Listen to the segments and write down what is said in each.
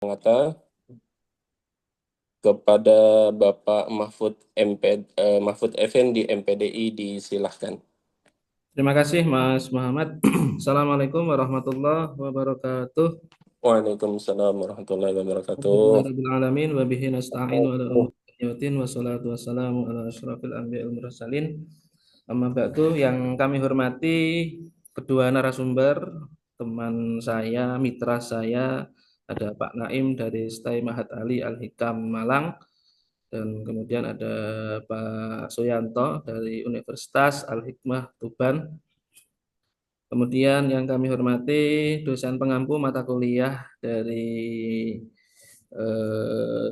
Sangatta kepada Bapak Mahfud Effendi MPDI disilahkan. Terima kasih Mas Muhammad. Assalamualaikum warahmatullahi wabarakatuh. Waalaikumsalam warahmatullahi wabarakatuh. Alhamdulillahirabbil wa bihi nasta'inu ala umuri dunya wassalatu wassalamu ala asyrafil anbiya'i wal mursalin. Amma ba'du, yang kami hormati kedua narasumber, teman saya, mitra saya, ada Pak Naim dari STAI Mahat Ali Al-Hikam Malang, dan kemudian ada Pak Suyanto dari Universitas Al-Hikmah Tuban. Kemudian yang kami hormati dosen pengampu mata kuliah dari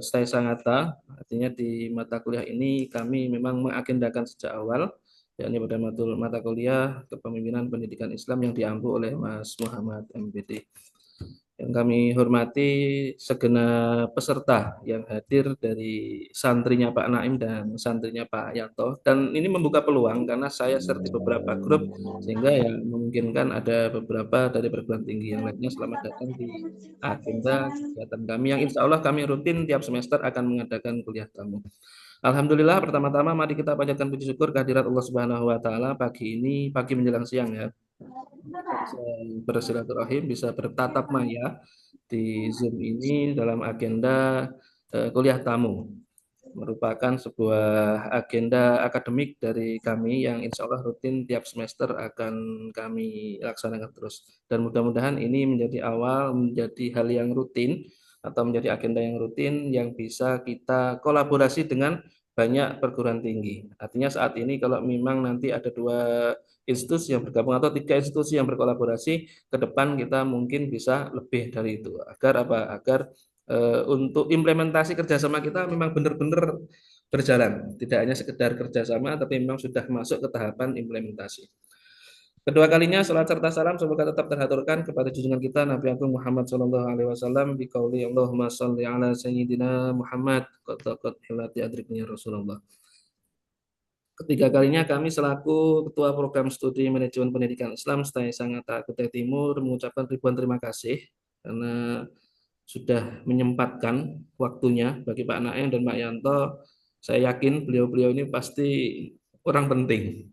STAI Sangatta. Artinya di mata kuliah ini kami memang mengagendakan sejak awal, yakni pada mata kuliah Kepemimpinan Pendidikan Islam yang diampu oleh Mas Muhammad MPD. Yang kami hormati segenap peserta yang hadir dari santrinya Pak Naim dan santrinya Pak Yanto. Dan ini membuka peluang karena saya share di beberapa grup sehingga ya memungkinkan ada beberapa dari perguruan tinggi yang lainnya selamat datang di agenda kegiatan kami yang insya Allah kami rutin tiap semester akan mengadakan kuliah tamu. Alhamdulillah, pertama-tama mari kita panjatkan puji syukur kehadirat Allah Subhanahu wa taala pagi ini, pagi menjelang siang ya, bisa bersilaturahim, bisa bertatap maya di Zoom ini dalam agenda kuliah tamu. Merupakan sebuah agenda akademik dari kami yang insya Allah rutin tiap semester akan kami laksanakan terus. Dan mudah-mudahan ini menjadi awal, menjadi hal yang rutin atau menjadi agenda yang rutin yang bisa kita kolaborasi dengan banyak perguruan tinggi. Artinya saat ini kalau memang nanti ada dua institusi yang bergabung atau tiga institusi yang berkolaborasi, ke depan kita mungkin bisa lebih dari itu. Agar apa? Agar untuk implementasi kerjasama kita memang benar-benar berjalan, tidak hanya sekedar kerjasama, tapi memang sudah masuk ke tahapan implementasi. Kedua kalinya, salat serta salam semoga tetap terhaturkan kepada junjungan kita Nabi Agung Muhammad Sallallahu Alaihi Wasallam bi qauli Allahumma salli ala Sayyidina Muhammad qad hilati adriknya Rasulullah. Ketiga kalinya kami selaku Ketua Program Studi Manajemen Pendidikan Islam STAI Sangatta Kutai Timur mengucapkan ribuan terima kasih karena sudah menyempatkan waktunya bagi Pak Naem dan Pak Yanto. Saya yakin beliau-beliau ini pasti orang penting.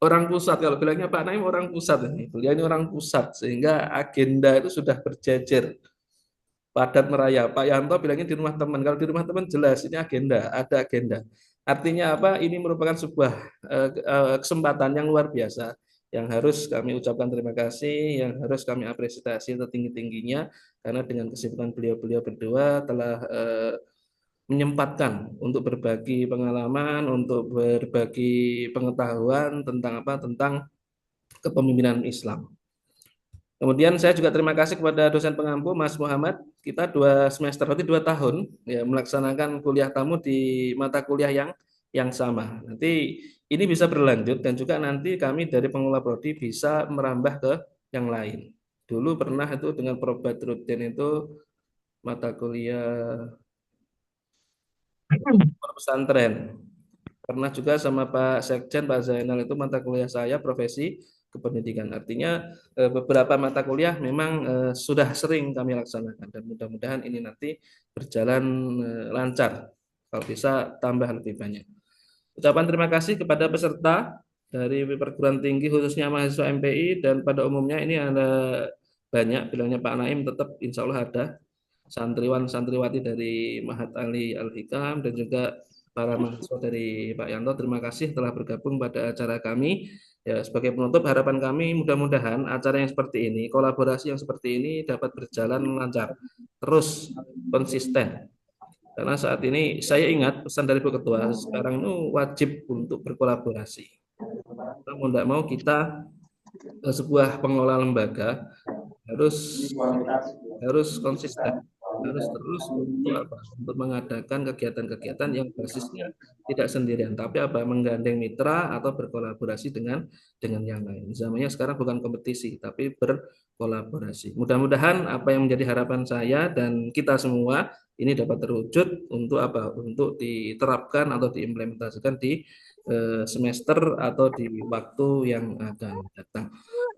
Orang pusat, kalau bilangnya Pak Naim orang pusat ini. Beliau ini orang pusat, sehingga agenda itu sudah berjejer, padat merayap. Pak Yanto bilangnya di rumah teman. Kalau di rumah teman jelas, ini agenda, ada agenda. Artinya apa? Ini merupakan sebuah kesempatan yang luar biasa yang harus kami ucapkan terima kasih, yang harus kami apresiasi setinggi-tingginya karena dengan kesibukan beliau-beliau berdua telah menyempatkan untuk berbagi pengalaman, untuk berbagi pengetahuan tentang apa? Tentang kepemimpinan Islam. Kemudian saya juga terima kasih kepada dosen pengampu Mas Muhammad. Kita 2 semester, berarti 2 tahun ya melaksanakan kuliah tamu di mata kuliah yang sama. Nanti ini bisa berlanjut dan juga nanti kami dari pengelola prodi bisa merambah ke yang lain. Dulu pernah itu dengan Prof. Badruddin itu mata kuliah pesantren. Pernah juga sama Pak Sekjen, Pak Zainal itu mata kuliah saya profesi kependidikan. Artinya beberapa mata kuliah memang sudah sering kami laksanakan dan mudah-mudahan ini nanti berjalan lancar. Kalau bisa tambah lebih banyak. Ucapan terima kasih kepada peserta dari perguruan tinggi khususnya mahasiswa MPI dan pada umumnya ini ada banyak, bilangnya Pak Naim tetap insya Allah ada santriwan santriwati dari Mahat Ali Al Hikam dan juga para mahasiswa dari Pak Yanto. Terima kasih telah bergabung pada acara kami. Ya, sebagai penutup harapan kami mudah-mudahan acara yang seperti ini, kolaborasi yang seperti ini dapat berjalan lancar, terus konsisten. Karena saat ini saya ingat pesan dari Bu Ketua, sekarang itu wajib untuk berkolaborasi. Mau tidak mau kita sebuah pengelola lembaga harus harus konsisten, harus terus untuk apa? Untuk mengadakan kegiatan-kegiatan yang basisnya tidak sendirian, tapi apa? Menggandeng mitra atau berkolaborasi dengan yang lain. Zamannya sekarang bukan kompetisi, tapi berkolaborasi. Mudah-mudahan apa yang menjadi harapan saya dan kita semua ini dapat terwujud untuk apa? Untuk diterapkan atau diimplementasikan di semester atau di waktu yang akan datang.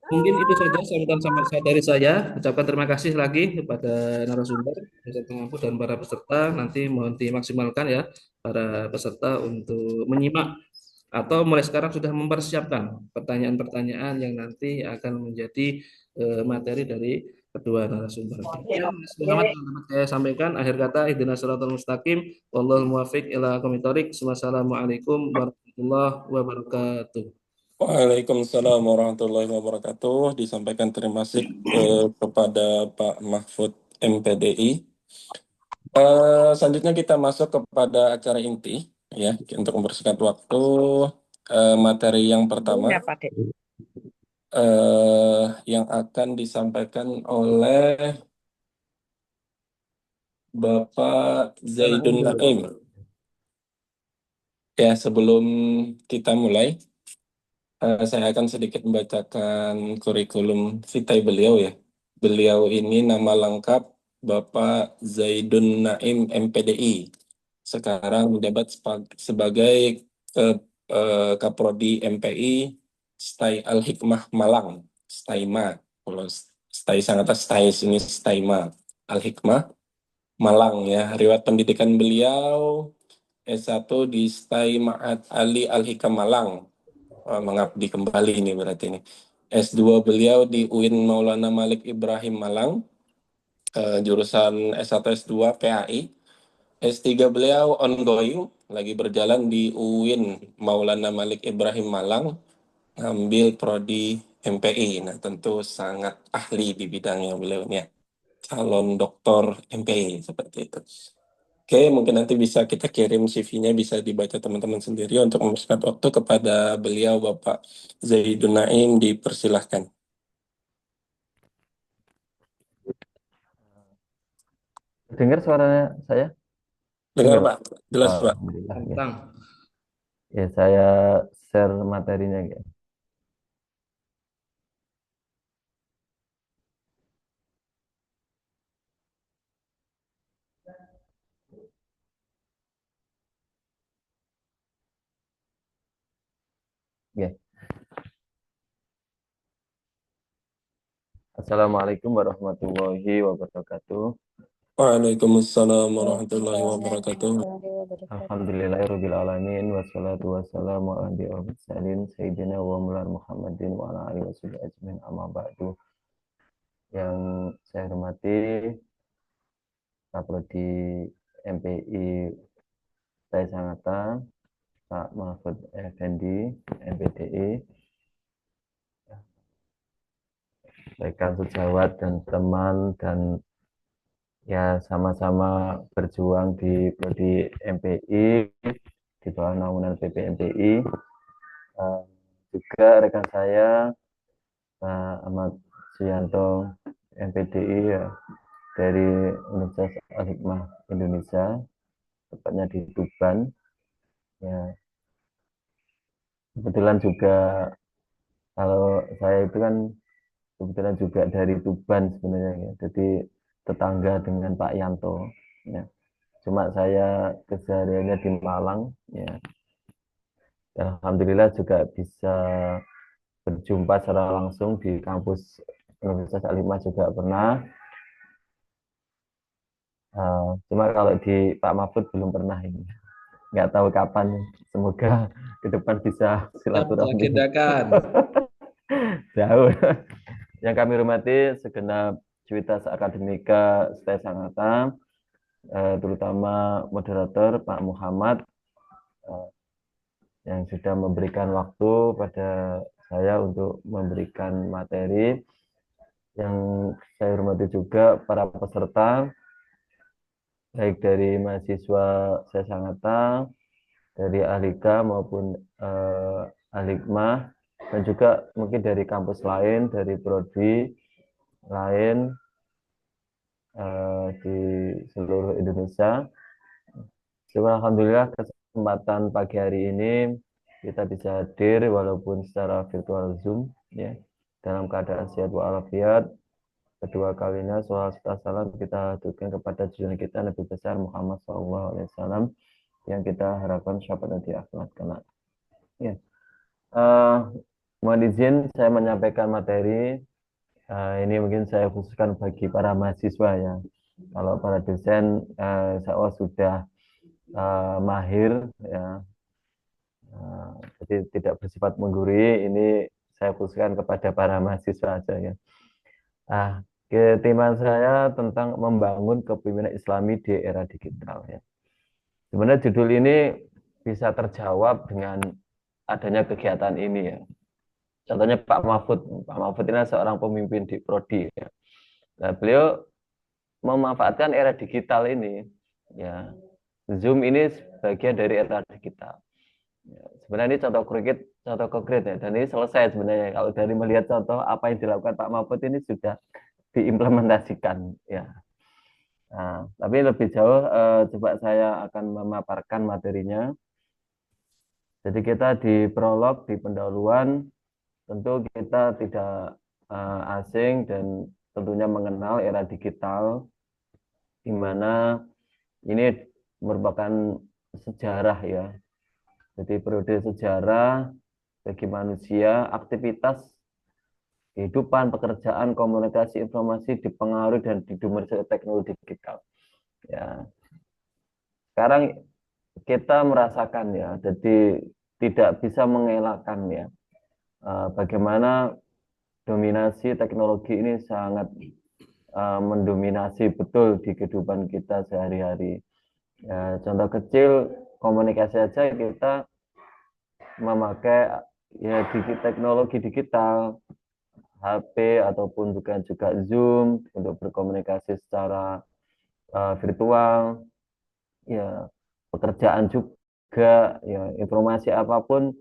Mungkin itu saja sambutan sambutan dari saya. Ucapkan terima kasih lagi kepada narasumber, peserta pengampu dan para peserta. Nanti mohon dimaksimalkan ya para peserta untuk menyimak atau mulai sekarang sudah mempersiapkan pertanyaan-pertanyaan yang nanti akan menjadi materi dari kedua narasumber. Demikian Mas Muhammad yang dapat saya sampaikan. Akhir kata, ihdinas siratal mustaqim, wallahul muwaffiq ila aqwamit thoriq. Wassalamualaikum warahmatullahi wabarakatuh. Waalaikumsalam warahmatullahi wabarakatuh. Disampaikan terima kasih kepada Pak Mahfud MPDI. Selanjutnya kita masuk kepada acara inti, ya, untuk mempersingkat waktu. Materi yang pertama yang akan disampaikan oleh Bapak Zaidun Naim. Ya, sebelum kita mulai, saya akan sedikit membacakan kurikulum vitae beliau ya. Beliau ini nama lengkap Bapak Zaidun Naim MPDI. Sekarang menjabat sebagai Kaprodi MPI Stai Al Hikmah Malang, Staima. Kalau Stai Sangatta Stai sini Staima Al Hikmah Malang ya. Riwayat pendidikan beliau S1 di Stai Ma'had Ali Al Hikam Malang. Mengabdi kembali ini berarti ini. S2 beliau di UIN Maulana Malik Ibrahim Malang, jurusan S1 S2 PAI. S3 beliau ongoing, lagi berjalan di UIN Maulana Malik Ibrahim Malang, ngambil prodi MPI. Nah, tentu sangat ahli di bidangnya beliau ini ya. Calon doktor MPI seperti itu. Oke, mungkin nanti bisa kita kirim CV-nya, bisa dibaca teman-teman sendiri untuk mempersingkat waktu kepada beliau, Bapak Zaidun Naim, dipersilahkan. Dengar suaranya saya? Dengar, Dengar, Pak? Pak? Jelas, Pak. Alhamdulillah ya. Tentang Ya, saya share materinya ya. Ya. Assalamualaikum warahmatullahi wabarakatuh. Waalaikumsalam warahmatullahi wabarakatuh. Alhamdulillahirabbil alamin wassalatu wassalamu ala nabiyil mursalin sayyidina wa maulana Muhammadin wa ala alihi washabihi ajmain amma ba'du. Yang saya hormati Kaprodi MPI Stai Sangatta, Pak Mahfud Effendi, MPDI, rekan sejawat dan teman dan ya sama-sama berjuang di Prodi MPI di bawah naungan PPMPI. Juga rekan saya Pak Ahmad Suyanto MPDI ya, dari Universitas Al-Hikmah Indonesia, tepatnya di Tuban. Ya, kebetulan juga kalau saya itu kan kebetulan juga dari Tuban sebenarnya ya. Jadi tetangga dengan Pak Yanto ya. Cuma saya kesehariannya di Malang ya. Alhamdulillah juga bisa berjumpa secara langsung di kampus Universitas Al-Hikmah juga pernah. Cuma kalau di Pak Mahfud belum pernah ini. Nggak tahu kapan. Semoga ke depan bisa yang silaturahmi. diagendakan. Jauh. Yang kami hormati segenap Civitas Akademika Stai Sangatta, terutama moderator Pak Muhammad yang sudah memberikan waktu pada saya untuk memberikan materi. Yang saya hormati juga para peserta, baik dari mahasiswa Stai Sangatta, dari Ahlika maupun Alikmah, dan juga mungkin dari kampus lain, dari prodi lain di seluruh Indonesia. Syukur alhamdulillah kesempatan pagi hari ini kita bisa hadir walaupun secara virtual Zoom ya, dalam keadaan sehat walafiat. Kedua kalinya salawat salam kita haturkan kepada junjungan kita Nabi besar Muhammad SAW yang kita harapkan syafaat nanti akhirat kelak. Ya. Mohon izin saya menyampaikan materi. Ini mungkin saya khususkan bagi para mahasiswa ya. Kalau para dosen, saya sudah mahir ya. Jadi tidak bersifat menggurui. Ini saya khususkan kepada para mahasiswa saja ya. Tema saya tentang membangun kepemimpinan Islami di era digital ya. Sebenarnya judul ini bisa terjawab dengan adanya kegiatan ini ya. Contohnya Pak Mahfud. Pak Mahfud ini seorang pemimpin di Prodi ya. Nah, beliau memanfaatkan era digital ini ya. Zoom ini bagian dari era digital. Ya, sebenarnya ini contoh konkret ya, dan ini selesai sebenarnya. Kalau dari melihat contoh apa yang dilakukan Pak Mahfud ini sudah diimplementasikan ya. Nah, tapi lebih jauh coba saya akan memaparkan materinya. Jadi kita di prolog, di pendahuluan, tentu kita tidak asing dan tentunya mengenal era digital, di mana ini merupakan sejarah ya. Jadi periode sejarah bagi manusia, aktivitas kehidupan, pekerjaan, komunikasi, informasi dipengaruhi dan didominasi teknologi digital. Ya, sekarang kita merasakan ya, jadi tidak bisa mengelakkan ya, bagaimana dominasi teknologi ini sangat mendominasi betul di kehidupan kita sehari-hari. Ya, contoh kecil komunikasi saja kita memakai ya teknologi digital, HP ataupun juga Zoom untuk berkomunikasi secara virtual. Ya, pekerjaan juga ya, informasi apapun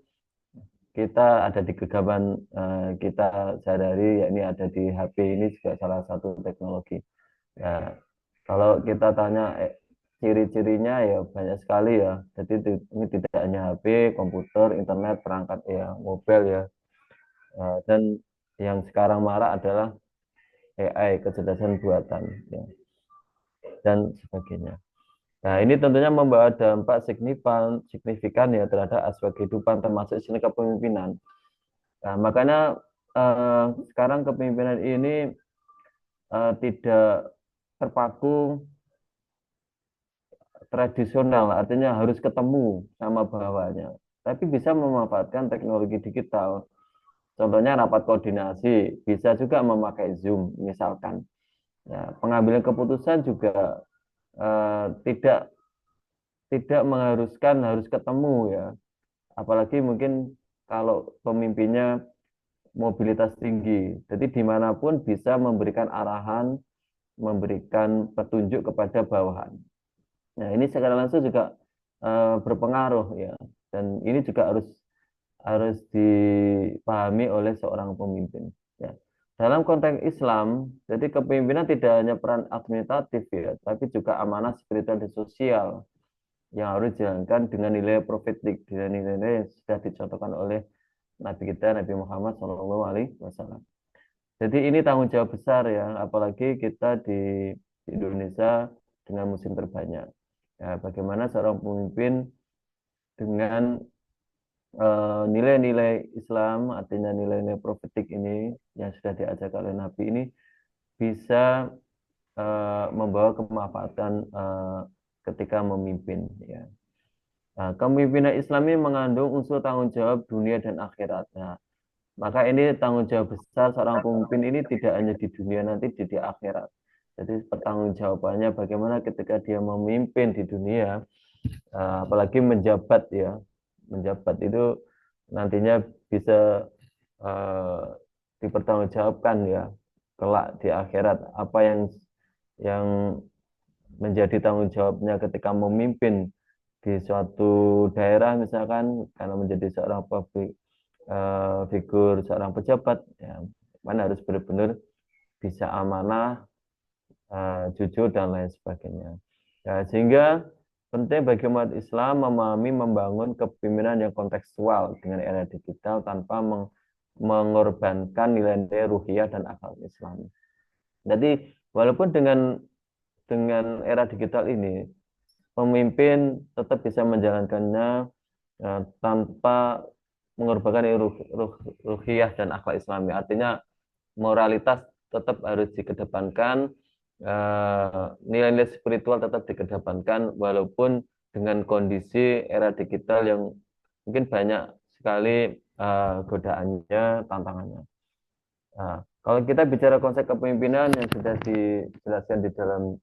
kita ada di genggaman kita sehari-hari, yakni ada di HP. Ini juga salah satu teknologi. Ya, kalau kita tanya ciri-cirinya ya banyak sekali ya. Jadi ini tidak hanya HP, komputer, internet, perangkat ya, mobil ya. Dan yang sekarang marak adalah AI, kecerdasan buatan ya, dan sebagainya. Nah, ini tentunya membawa dampak signifikan ya terhadap aspek kehidupan termasuk seni kepemimpinan. Nah, makanya sekarang kepemimpinan ini tidak terpaku tradisional, artinya harus ketemu sama bawahnya, tapi bisa memanfaatkan teknologi digital. Contohnya rapat koordinasi, bisa juga memakai Zoom misalkan. Ya, pengambilan keputusan juga tidak mengharuskan harus ketemu ya. Apalagi mungkin kalau pemimpinnya mobilitas tinggi. Jadi dimanapun bisa memberikan arahan, memberikan petunjuk kepada bawahan. Nah, ini secara langsung juga berpengaruh ya. Dan ini juga harus dipahami oleh seorang pemimpin. Ya. Dalam konteks Islam, jadi kepemimpinan tidak hanya peran administratif ya, tapi juga amanah spiritual dan sosial yang harus dijalankan dengan nilai profetik, dengan nilai-nilai yang sudah dicontohkan oleh Nabi kita, Nabi Muhammad SAW. Jadi ini tanggung jawab besar ya, apalagi kita di Indonesia dengan musim terbanyak. Ya, bagaimana seorang pemimpin dengan nilai-nilai Islam, artinya nilai-nilai profetik ini yang sudah diajarkan oleh Nabi ini bisa membawa kemanfaatan ketika memimpin. Ya. Nah, kepemimpinan Islam ini mengandung unsur tanggung jawab dunia dan akhirat. Nah, maka ini tanggung jawab besar seorang pemimpin ini tidak hanya di dunia, nanti di akhirat. Jadi pertanggungjawabannya bagaimana ketika dia memimpin di dunia, apalagi menjabat ya, menjabat itu nantinya bisa dipertanggungjawabkan ya kelak di akhirat apa yang menjadi tanggung jawabnya ketika memimpin di suatu daerah misalkan karena menjadi seorang publik figur seorang pejabat ya mana harus benar-benar bisa amanah jujur dan lain sebagainya ya, sehingga penting bagi umat Islam memahami membangun kepemimpinan yang kontekstual dengan era digital tanpa mengorbankan nilai-nilai ruhiyah dan akal Islam. Jadi walaupun dengan era digital ini pemimpin tetap bisa menjalankannya tanpa mengorbankan ruhiyah dan akhlak Islami. Artinya moralitas tetap harus dikedepankan, nilai-nilai spiritual tetap dikedepankan, walaupun dengan kondisi era digital yang mungkin banyak sekali godaannya, tantangannya. Nah, kalau kita bicara konsep kepemimpinan yang sudah dijelaskan di dalam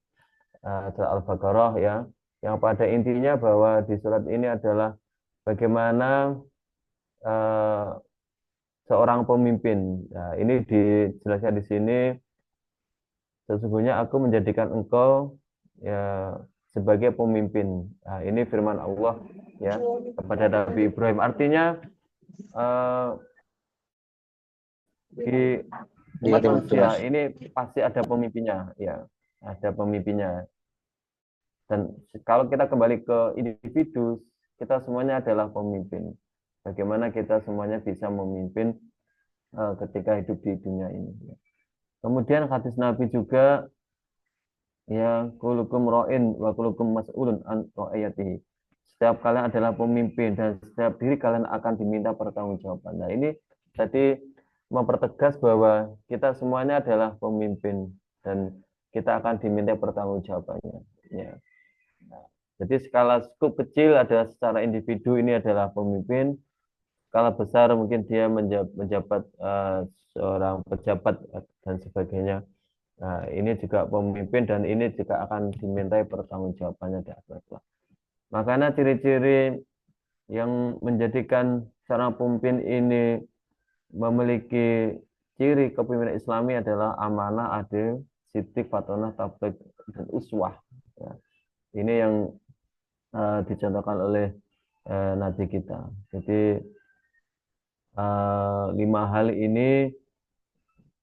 surat Al-Baqarah ya, yang pada intinya bahwa di surat ini adalah bagaimana seorang pemimpin. Nah, ini dijelaskan di sini, sesungguhnya aku menjadikan engkau ya sebagai pemimpin. Nah, ini firman Allah ya kepada Nabi Ibrahim. Artinya di umat manusia ini pasti ada pemimpinnya, ya, ada pemimpinnya. Dan kalau kita kembali ke individu, kita semuanya adalah pemimpin. Bagaimana kita semuanya bisa memimpin ketika hidup di dunia ini. Kemudian hadis Nabi juga, ya, kulukum ra'in wa kulukum mas'ulun an ra'iyatihi. Setiap kalian adalah pemimpin dan setiap diri kalian akan diminta pertanggungjawaban. Nah, ini tadi mempertegas bahwa kita semuanya adalah pemimpin dan kita akan diminta pertanggungjawabannya. Ya. Nah, jadi skala skup kecil adalah secara individu ini adalah pemimpin, skala besar mungkin dia menjabat seorang pejabat dan sebagainya. Nah, ini juga pemimpin dan ini juga akan dimintai pertanggungjawabannya di akhirat. Makanya ciri-ciri yang menjadikan seorang pemimpin ini memiliki ciri kepemimpinan Islami adalah amanah, adil, sidik, fatonah, tabligh, dan uswah. Ya. Ini yang dicontohkan oleh Nabi kita. Jadi 5 hal ini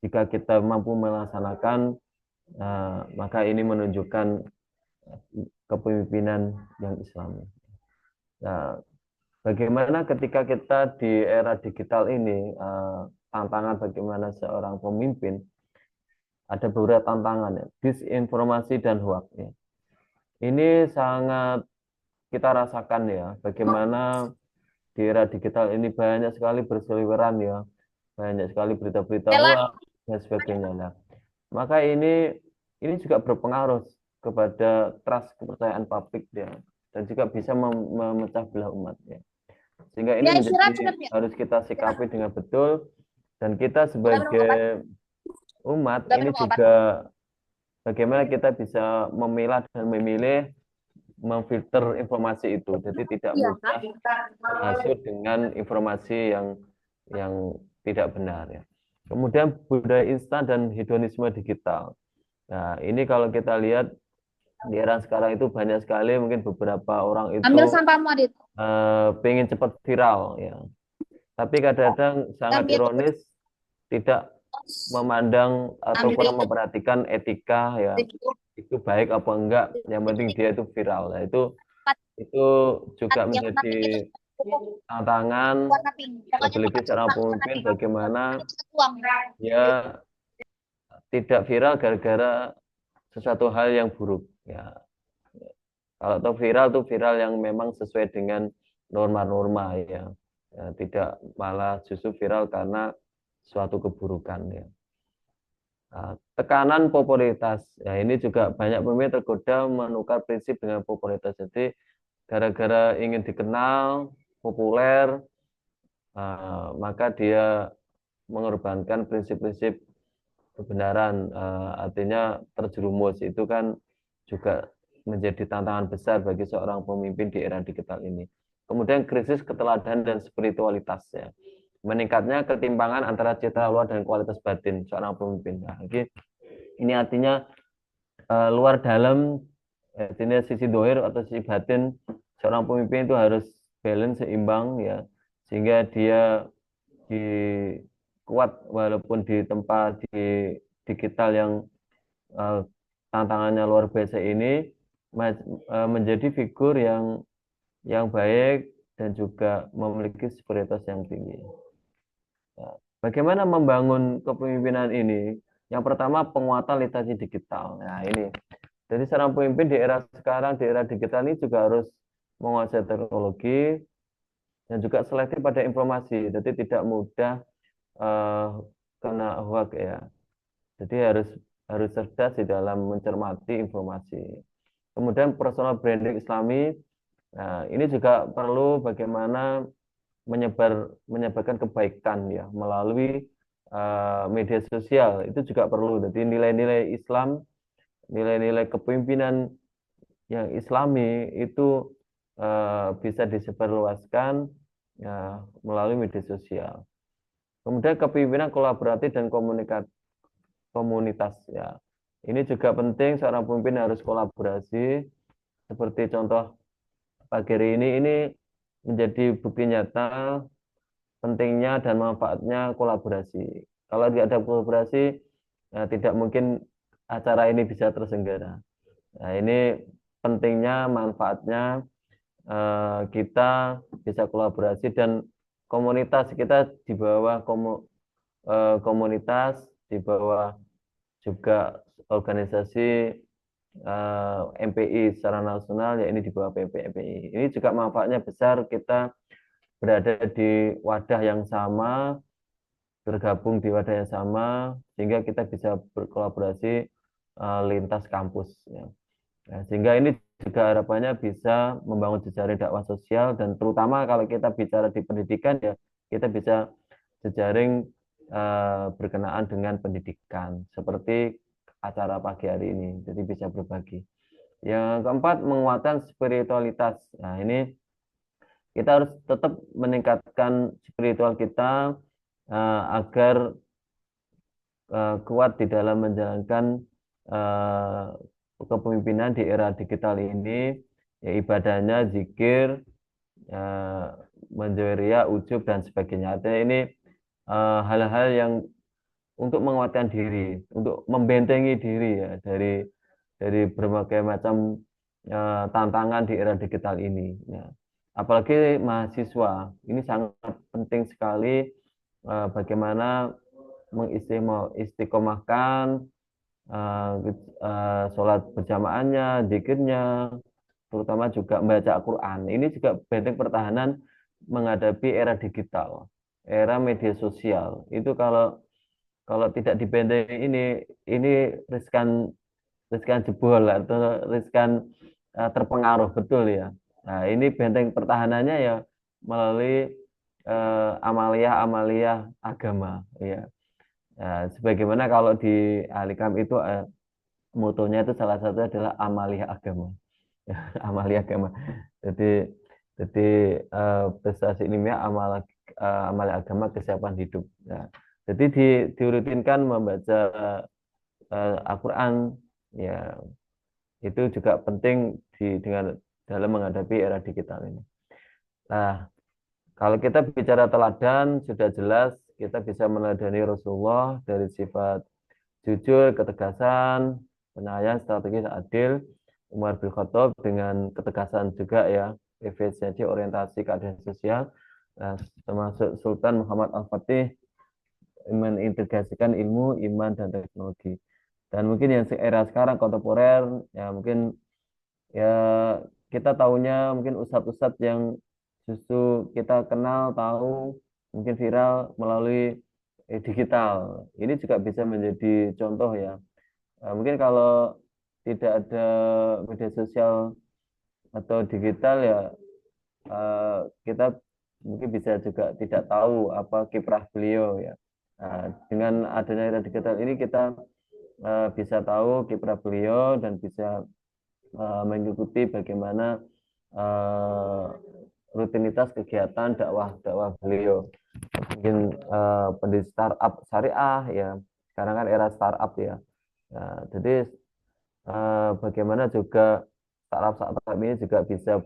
jika kita mampu melaksanakan, maka ini menunjukkan kepemimpinan yang Islami. Nah, bagaimana ketika kita di era digital ini, tantangan bagaimana seorang pemimpin, ada beberapa tantangan ya, disinformasi dan hoax ya. Ini sangat kita rasakan ya, bagaimana di era digital ini banyak sekali berseliweran ya, banyak sekali berita-berita hoax dan sebagainya. Nah, maka ini juga berpengaruh kepada trust, kepercayaan publik ya, dan juga bisa memecah belah umat ya. Sehingga ini harus kita sikapi dengan betul, dan kita sebagai umat ini juga bagaimana kita bisa memilah dan memilih, memfilter informasi itu. Jadi tidak mudah terhasut dengan informasi yang tidak benar ya. Kemudian budaya instan dan hedonisme digital. Nah, ini kalau kita lihat di era sekarang itu banyak sekali mungkin beberapa orang itu pengen cepat viral ya. Tapi kadang-kadang sangat ironis, tidak memandang atau kurang memperhatikan etika ya, itu baik apa enggak, yang penting dia itu viral. Nah, itu juga menjadi tantangan apalagi seorang pemimpin, bagaimana ya tidak viral gara-gara sesuatu hal yang buruk ya. Kalau tahu viral itu viral yang memang sesuai dengan norma-norma ya. Ya, tidak malah justru viral karena suatu keburukan ya. Nah, tekanan popularitas ya, ini juga banyak pemimpin tergoda menukar prinsip dengan popularitas. Jadi gara-gara ingin dikenal populer, maka dia mengorbankan prinsip-prinsip kebenaran, artinya terjerumus. Itu kan juga menjadi tantangan besar bagi seorang pemimpin di era digital ini. Kemudian krisis keteladanan dan spiritualitas ya. Meningkatnya ketimpangan antara citra luar dan kualitas batin seorang pemimpin. Nah, ini artinya luar dalam, artinya sisi dohir atau sisi batin seorang pemimpin itu harus balance, seimbang ya, sehingga dia kuat walaupun di tempat di digital yang tantangannya luar biasa ini, menjadi figur yang baik dan juga memiliki spiritualitas yang tinggi. Bagaimana membangun kepemimpinan ini? Yang pertama, penguatan literasi digital. Nah, ini. Jadi seorang pemimpin di era sekarang, di era digital ini juga harus menguasai teknologi, dan juga selektif pada informasi. Jadi tidak mudah kena hoax ya. Jadi harus cerdas di dalam mencermati informasi. Kemudian personal branding Islami, nah, ini juga perlu bagaimana menyebarkan kebaikan ya melalui media sosial, itu juga perlu. Jadi nilai-nilai Islam, nilai-nilai kepemimpinan yang Islami itu bisa disebarluaskan ya, melalui media sosial. Kemudian kepemimpinan kolaboratif dan komunitas ya. Ini juga penting, seorang pemimpin harus kolaborasi. Seperti contoh pagi hari ini menjadi bukti nyata pentingnya dan manfaatnya kolaborasi. Kalau tidak ada kolaborasi, tidak mungkin acara ini bisa terselenggara. Nah, ini pentingnya, manfaatnya kita bisa kolaborasi dan komunitas kita di bawah komunitas, di bawah juga organisasi MPI secara nasional, ya ini di bawah PPMPI. Ini juga manfaatnya besar, kita berada di wadah yang sama, bergabung di wadah yang sama, sehingga kita bisa berkolaborasi lintas kampus. Ya. Nah, sehingga ini juga harapannya bisa membangun jejaring dakwah sosial, dan terutama kalau kita bicara di pendidikan ya kita bisa jejaring berkenaan dengan pendidikan seperti acara pagi hari ini, jadi bisa berbagi. Yang keempat, menguatkan spiritualitas. Nah, ini kita harus tetap meningkatkan spiritual kita agar kuat di dalam menjalankan kepemimpinan di era digital ini, ya ibadahnya, zikir, menjeria, ujub dan sebagainya. Artinya ini hal-hal yang untuk menguatkan diri, untuk membentengi diri ya dari berbagai macam tantangan di era digital ini. Ya. Apalagi mahasiswa, ini sangat penting sekali bagaimana mengistiqomahkan sholat berjamaahnya, zikirnya, terutama juga membaca Al-Quran. Ini juga benteng pertahanan menghadapi era digital, era media sosial. Itu kalau tidak dibentengi ini riskan jebol atau riskan terpengaruh, betul ya. Nah, ini benteng pertahanannya ya melalui amalia-amalia agama ya. Nah, sebagaimana kalau di Alikam itu motonya itu salah satu adalah amalia agama. Amalia agama. Jadi prestasi ilmiah, amalia agama, kesiapan hidup. Nah, jadi dirutinkan membaca Al-Quran ya, itu juga penting dengan dalam menghadapi era digital ini. Nah, kalau kita bicara teladan, sudah jelas kita bisa meneladani Rasulullah dari sifat jujur, ketegasan, penyayang, strategis, adil. Umar bin Khattab dengan ketegasan juga ya, efisiensi, orientasi, keadilan sosial. Nah, termasuk Sultan Muhammad Al-Fatih mengintegrasikan ilmu, iman, dan teknologi. Dan mungkin yang era sekarang kontemporer, ya mungkin ya kita tahunya mungkin ustadz-ustadz yang justru kita kenal, tahu, mungkin viral melalui digital. Ini juga bisa menjadi contoh ya. Mungkin kalau tidak ada media sosial atau digital ya kita mungkin bisa juga tidak tahu apa kiprah beliau ya. Dengan adanya era digital ini kita bisa tahu kiprah beliau dan bisa mengikuti bagaimana rutinitas kegiatan dakwah beliau. Mungkin pendiri startup syariah ya, sekarang kan era startup ya. Nah, jadi bagaimana juga startup ini juga bisa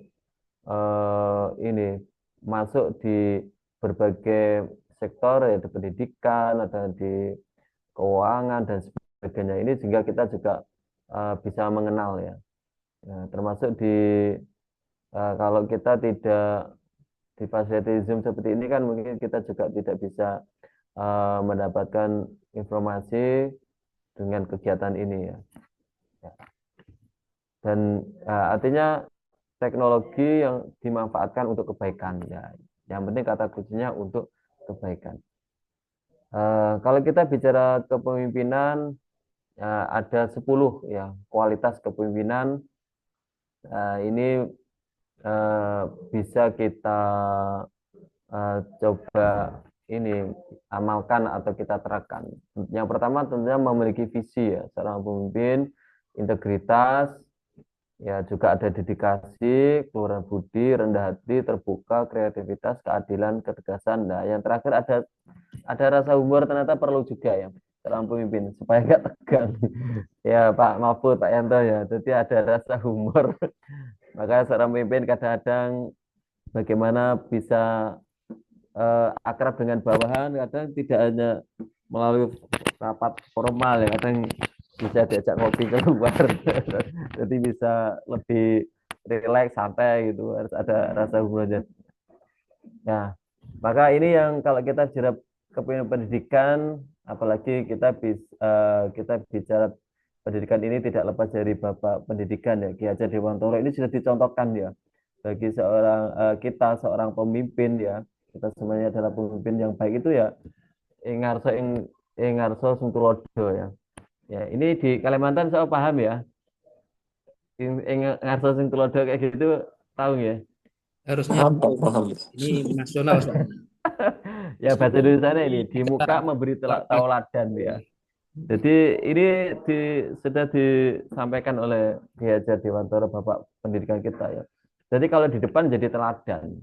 ini masuk di berbagai sektor ya, di pendidikan atau di keuangan dan sebagainya ini, sehingga kita juga bisa mengenal ya. Nah, termasuk kalau kita tidak di fasilitasi Zoom seperti ini kan mungkin kita juga tidak bisa mendapatkan informasi dengan kegiatan ini ya. Dan artinya teknologi yang dimanfaatkan untuk kebaikan ya. Yang penting kata kuncinya untuk kebaikan. Kalau kita bicara kepemimpinan, ada 10 ya kualitas kepemimpinan. Ini bisa kita coba ini amalkan atau kita terapkan. Yang pertama tentunya memiliki visi ya, seorang pemimpin, integritas, ya juga ada dedikasi, keluhuran budi, rendah hati, terbuka, kreativitas, keadilan, ketegasan. Nah, yang terakhir ada rasa humor ternyata perlu juga ya seorang pemimpin supaya nggak tegang. Ya Pak Mahfud, Pak Yanto ya. Jadi ada rasa humor. Maka seorang pemimpin kadang-kadang bagaimana bisa akrab dengan bawahan, kadang tidak hanya melalui rapat formal ya, kadang bisa diajak ngopi keluar. Jadi bisa lebih rileks, santai gitu, harus ada rasa humornya. Nah, maka ini yang kalau kita bicara kepemimpinan pendidikan, apalagi kita bicara pendidikan ini tidak lepas dari Bapak Pendidikan ya, Ki Hajar Dewantoro ini sudah dicontohkan ya bagi kita seorang pemimpin ya, kita semuanya adalah pemimpin yang baik itu ya ingarso ingarso sing tulodo ya. Ya, ini di Kalimantan saya paham ya. Ingarso sing tulodo kayak gitu tahu ya. Harusnya Paham, Pak, paham. ini nasional soalnya. Ya bahasa Indonesia ini di Kita muka memberi lakukan. tauladan ya. Jadi ini sudah disampaikan oleh Ki Hajar Dewantoro Bapak Pendidikan kita ya. Jadi kalau di depan jadi teladan.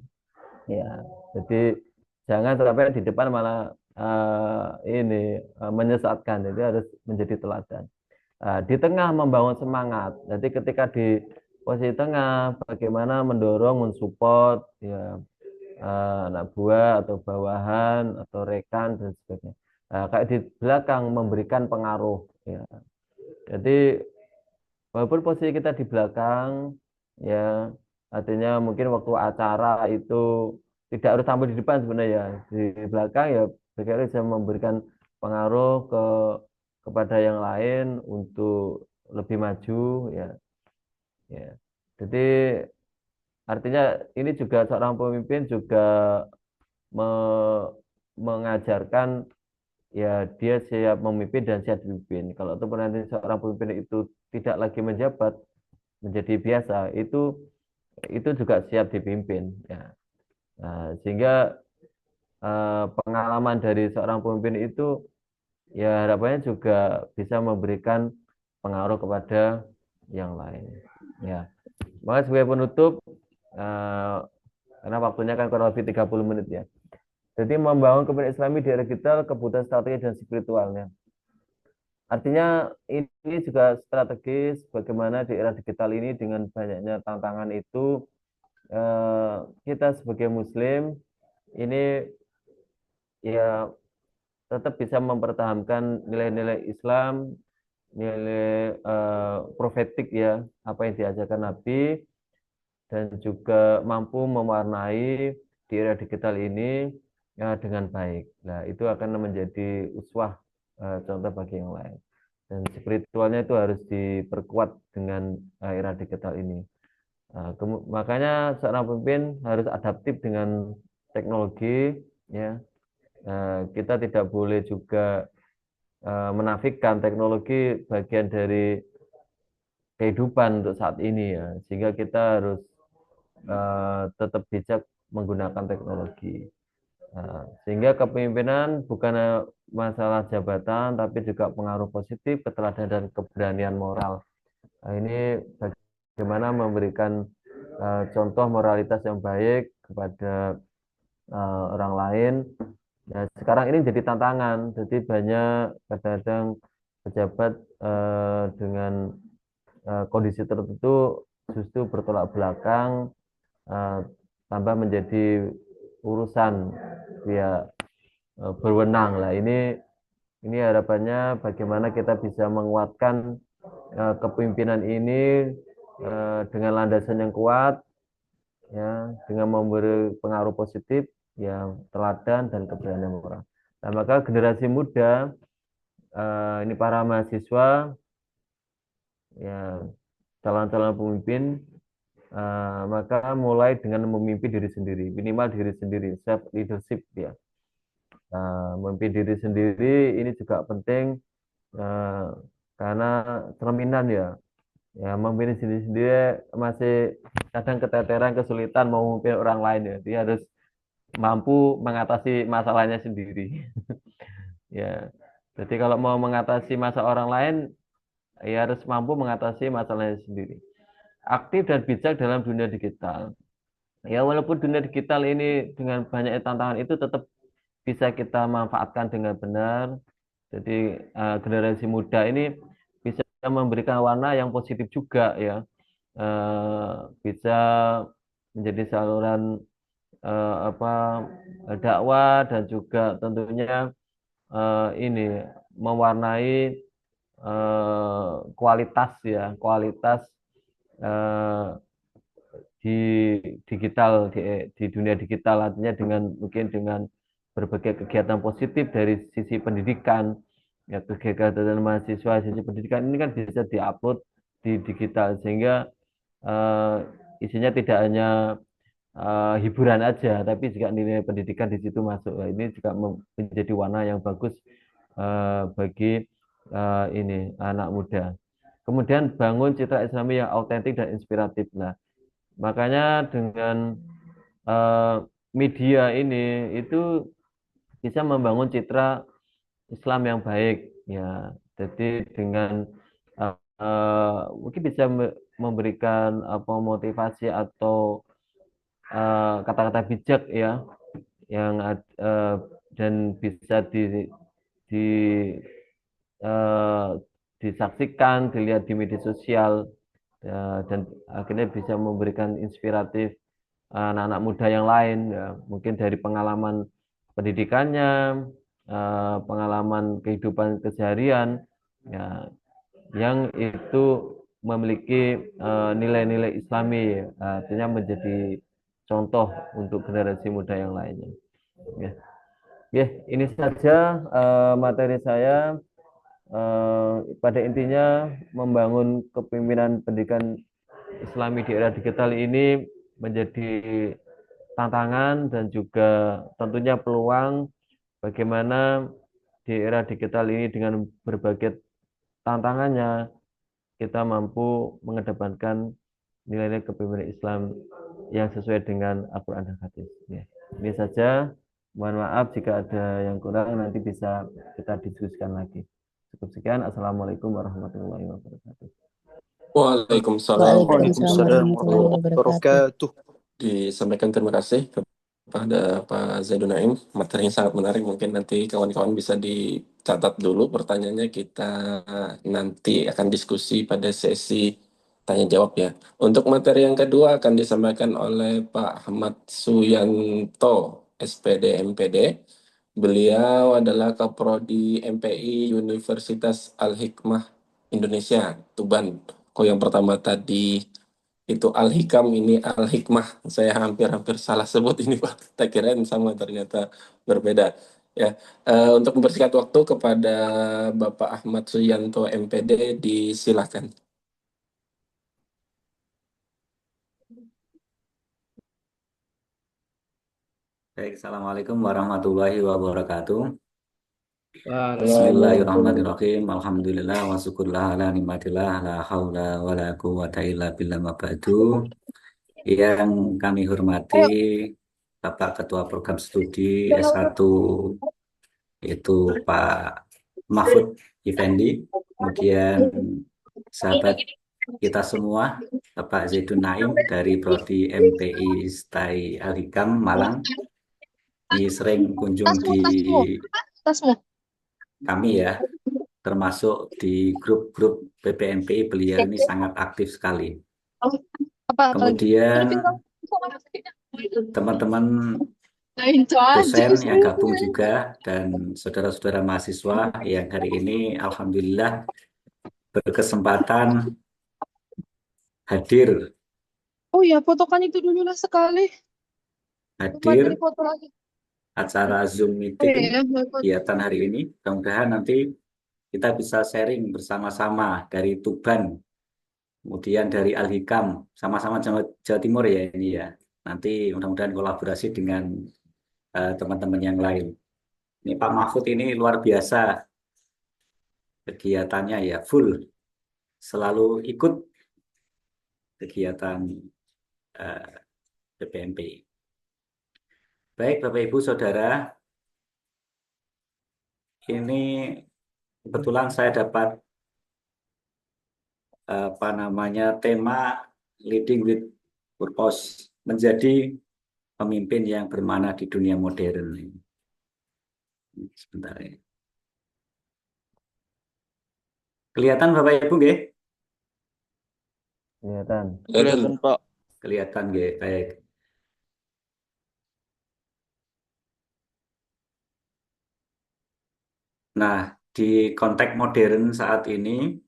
Ya, jadi jangan sampai di depan malah menyesatkan. Jadi harus menjadi teladan. Di tengah membangun semangat. Jadi ketika di posisi tengah, bagaimana mendorong, mensupport ya anak buah atau bawahan atau rekan dan sebagainya. Kayak di belakang memberikan pengaruh. Ya. Jadi walaupun posisi kita di belakang, ya artinya mungkin waktu acara itu tidak harus tampil di depan sebenarnya. Di belakang ya bagaimana bisa memberikan pengaruh kepada yang lain untuk lebih maju ya. Ya. Jadi artinya ini juga seorang pemimpin juga me- mengajarkan ya dia siap memimpin dan siap dipimpin. Kalau itu nanti seorang pemimpin itu tidak lagi menjabat menjadi biasa, itu juga siap dipimpin ya. Nah, sehingga pengalaman dari seorang pemimpin itu ya harapannya juga bisa memberikan pengaruh kepada yang lain. Ya, maka sebagai penutup eh, karena waktunya kan kurang lebih 30 menit ya. Jadi membangun kepemimpinan Islami di era digital kebutuhan strategi dan spiritualnya. Artinya ini juga strategis bagaimana di era digital ini dengan banyaknya tantangan itu kita sebagai Muslim ini ya tetap bisa mempertahankan nilai-nilai Islam, nilai profetik ya apa yang diajarkan Nabi dan juga mampu mewarnai di era digital ini ya, dengan baik. Nah, itu akan menjadi uswah contoh bagi yang lain. Dan spiritualnya itu harus diperkuat dengan era digital ini. Makanya seorang pemimpin harus adaptif dengan teknologi, ya. Kita tidak boleh juga menafikan teknologi bagian dari kehidupan untuk saat ini ya, sehingga kita harus tetap bijak menggunakan teknologi. Sehingga kepemimpinan bukan masalah jabatan, tapi juga pengaruh positif, keteladanan dan keberanian moral. Ini bagaimana memberikan contoh moralitas yang baik kepada orang lain. Ya, sekarang ini jadi tantangan, jadi banyak kadang-kadang pejabat dengan kondisi tertentu justru bertolak belakang, tambah menjadi urusan pihak berwenang lah. Ini harapannya bagaimana kita bisa menguatkan kepemimpinan ini dengan landasan yang kuat, ya, dengan memberi pengaruh positif yang teladan dan keberanian moral. Nah, maka generasi muda ini para mahasiswa, ya calon-calon pemimpin Maka mulai dengan memimpin diri sendiri, minimal diri sendiri, self leadership ya. Memimpin diri sendiri ini juga penting eh, karena cerminan ya. Ya, memimpin diri sendiri masih kadang keteteran, kesulitan mau memimpin orang lain ya. Dia harus mampu mengatasi masalahnya sendiri. Ya. Jadi kalau mau mengatasi masalah orang lain, ya harus mampu mengatasi masalahnya sendiri. Aktif dan bijak dalam dunia digital. Ya, walaupun dunia digital ini dengan banyak tantangan itu tetap bisa kita manfaatkan dengan benar. Jadi generasi muda ini bisa memberikan warna yang positif juga ya. Bisa menjadi saluran apa dakwah dan juga tentunya ini mewarnai kualitas ya, kualitas eh, di digital di dunia digital artinya dengan mungkin dengan berbagai kegiatan positif dari sisi pendidikan ya, kegiatan mahasiswa sisi pendidikan ini kan bisa diupload di digital sehingga eh, isinya tidak hanya hiburan aja tapi juga nilai pendidikan di situ masuk. Nah, ini juga menjadi warna yang bagus bagi ini anak muda. Kemudian bangun citra Islami yang autentik dan inspiratif. Nah, makanya dengan eh, media ini itu bisa membangun citra Islam yang baik ya. Jadi dengan mungkin bisa memberikan apa motivasi atau kata-kata bijak ya yang dan bisa di eh, disaksikan, dilihat di media sosial ya, dan akhirnya bisa memberikan inspiratif anak-anak muda yang lain ya, mungkin dari pengalaman pendidikannya, pengalaman kehidupan keseharian ya, yang itu memiliki nilai-nilai Islami, artinya menjadi contoh untuk generasi muda yang lainnya. Ya, ya ini saja materi saya. Pada intinya membangun kepemimpinan pendidikan Islami di era digital ini menjadi tantangan dan juga tentunya peluang bagaimana di era digital ini dengan berbagai tantangannya kita mampu mengedepankan nilai-nilai kepemimpinan Islam yang sesuai dengan Al-Quran dan Hadis. Ya. Ini saja. Mohon maaf jika ada yang kurang nanti bisa kita diskusikan lagi. Cukup sekian. Assalamualaikum warahmatullahi wabarakatuh. Waalaikumsalam Waalaikumsalam warahmatullahi wabarakatuh. disampaikan terima kasih kepada Pak Zaidun Naim. Materi yang sangat menarik. Mungkin nanti kawan-kawan bisa dicatat dulu pertanyaannya. Kita nanti akan diskusi pada sesi tanya jawab ya. Untuk materi yang kedua akan disampaikan oleh Pak Ahmad Suyanto, SPD MPD. Beliau adalah Kaprodi MPI Universitas Al-Hikmah Indonesia, Tuban. Kok yang pertama tadi itu Al-Hikam, ini Al-Hikmah. Saya hampir-hampir salah sebut ini Pak. Tak kirain sama, ternyata berbeda. Ya, untuk mempersingkat waktu kepada Bapak Ahmad Suyanto MPD, disilakan. Baik, Assalamualaikum warahmatullahi wabarakatuh. Waalaikumsalam. Bismillahirrahmanirrahim. Alhamdulillah wa syukurlah ala nikmatillah la haula wa la quwata illa billah ma ba'du. Yang kami hormati Bapak Ketua Program Studi S1 yaitu Pak Mahfud Effendi, kemudian sahabat kita semua Bapak Zaidun Naim dari Prodi MPI STAI Al-Hikam Malang. Ini sering kunjung di kami ya, termasuk di grup-grup PPMPI. Beliau ini sangat aktif sekali. Kemudian teman-teman dosen yang gabung juga dan saudara-saudara mahasiswa yang hari ini alhamdulillah berkesempatan hadir Oh ya, fotokan itu dulu lah sekali. hadir Foto lagi. acara Zoom meeting kegiatan hari ini. Mudah-mudahan nanti kita bisa sharing bersama-sama dari Tuban kemudian dari Al-Hikam, sama-sama Jawa Timur ya ini ya. Nanti mudah-mudahan kolaborasi dengan teman-teman yang lain. Ini Pak Mahfud ini luar biasa kegiatannya ya, full, selalu ikut kegiatan PPMP. Baik Bapak Ibu Saudara, ini kebetulan saya dapat tema Leading with Purpose, menjadi pemimpin yang bermakna di dunia modern. Sebentar ya. Kelihatan Bapak Ibu nggih? Kelihatan. Kelihatan. Pak. Kelihatan nggih, baik. Nah, di konteks modern saat ini,